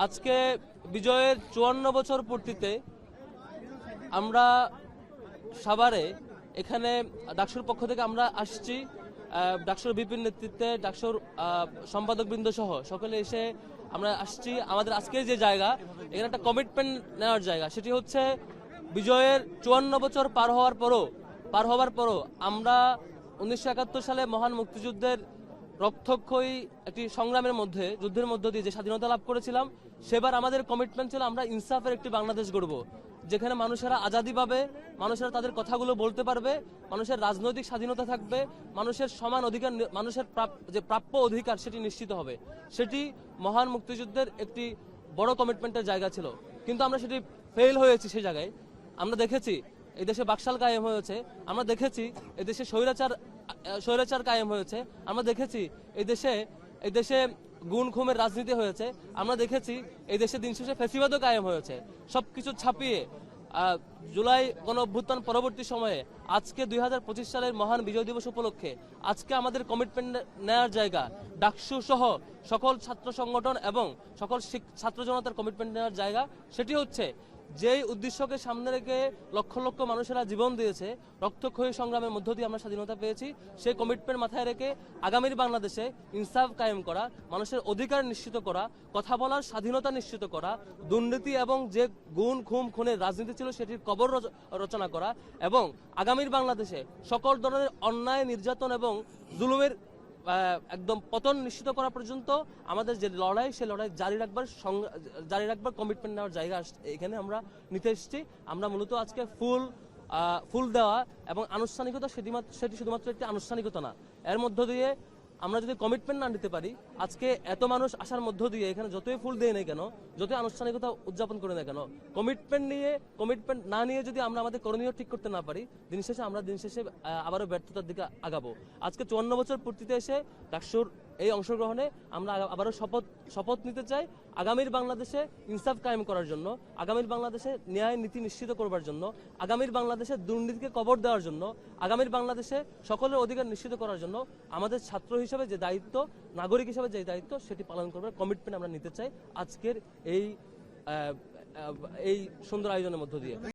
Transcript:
আজকে বিজয়ের 54 বছর পূর্তিতে আমরা সাভারে এখানে ডাকসুর পক্ষ থেকে আমরা আসছি। ডাকসুর বিপিন নেতৃত্বে ডাকসুর সম্পাদকবৃন্দ সহ সকলে এসে আমরা আসছি। আমাদের আজকের যে জায়গা, এখানে একটা কমিটমেন্ট নেওয়ার জায়গা, সেটি হচ্ছে বিজয়ের 54 বছর পার হওয়ার পরও আমরা 1971 সালে মহান মুক্তিযুদ্ধের রক্তক্ষয়ী একটি যুদ্ধের মধ্য দিয়ে যে স্বাধীনতা লাভ করেছিলাম, সেবার আমাদের কমিটমেন্ট ছিল আমরা ইনসাফের একটি বাংলাদেশ গড়ব, যেখানে মানুষেরা আজাদি পাবে, মানুষেরা তাদের কথাগুলো বলতে পারবে, মানুষের রাজনৈতিক স্বাধীনতা থাকবে, মানুষের সমান অধিকার, মানুষের যে প্রাপ্য অধিকার সেটি নিশ্চিত হবে। সেটি মহান মুক্তিযুদ্ধের একটি বড় কমিটমেন্টের জায়গা ছিল, কিন্তু আমরা সেটি ফেল হয়েছি। সেই জায়গায় আমরা দেখেছি এই দেশে বাকশাল কায়েম হয়েছে, আমরা দেখেছি এই দেশে স্বৈরাচার কায়েম হয়েছে, আমরা দেখেছি এই দেশে গুণ খুমের রাজনীতি হয়েছে, আমরা দেখেছি এই দেশে দিন শেষে ফ্যাসিবাদও কায়েম হয়েছে। সবকিছু ছাপিয়ে জুলাই গণঅভ্যুত্থান পরবর্তী সময়ে আজকে 2025 সালের মহান বিজয় দিবস উপলক্ষে আজকে আমাদের কমিটমেন্ট নেওয়ার জায়গা, ডাকসু সহ সকল ছাত্র সংগঠন এবং সকল ছাত্র জনতার কমিটমেন্ট নেওয়ার জায়গা, সেটি হচ্ছে যেই উদ্দেশ্যকে সামনে রেখে লক্ষ লক্ষ মানুষেরা জীবন দিয়েছে, রক্তক্ষয়ী সংগ্রামের মধ্য দিয়ে আমরা স্বাধীনতা পেয়েছি, সেই কমিটমেন্ট মাথায় রেখে আগামীর বাংলাদেশে ইনসাফ কায়েম করা, মানুষের অধিকার নিশ্চিত করা, কথা বলার স্বাধীনতা নিশ্চিত করা, দুর্নীতি এবং যে গুণ খুনের রাজনীতি ছিল সেটির কবর রচনা করা এবং আগামীর বাংলাদেশে সকল ধরনের অন্যায়, নির্যাতন এবং জুলুমের একদম পতন নিশ্চিত করা পর্যন্ত আমাদের যে লড়াই, সেই লড়াই জারি রাখবার কমিটমেন্ট নেওয়ার জায়গা এখানে আমরা নিতে এসেছি। আমরা মূলত আজকে ফুল দেওয়া এবং আনুষ্ঠানিকতা, সেটি শুধুমাত্র একটি আনুষ্ঠানিকতা না, এর মধ্য দিয়ে আমরা যদি কমিটমেন্ট না নিতে পারি, আজকে এত মানুষ আসার মধ্য দিয়ে এখানে যতই ফুল দেয় না কেন, যতই আনুষ্ঠানিকতা উদযাপন করে না কেন, কমিটমেন্ট না নিয়ে যদি আমরা আমাদের করণীয় ঠিক করতে না পারি, দিন শেষে আবারও ব্যর্থতার দিকে আগাবো। আজকে 54 বছর পূর্তিতে এসে ডাকসুর এই অংশগ্রহণে আমরা আবারও শপথ নিতে চাই আগামীর বাংলাদেশে ইনসাফ কায়েম করার জন্য, আগামীর বাংলাদেশে ন্যায় নীতি নিশ্চিত করবার জন্য, আগামীর বাংলাদেশে দুর্নীতিকে কবর দেওয়ার জন্য, আগামীর বাংলাদেশে সকলের অধিকার নিশ্চিত করার জন্য আমাদের ছাত্র হিসেবে যে দায়িত্ব, নাগরিক হিসেবে যে দায়িত্ব, সেটি পালন করবার কমিটমেন্ট আমরা নিতে চাই আজকের এই সুন্দর আয়োজনের মধ্য দিয়ে।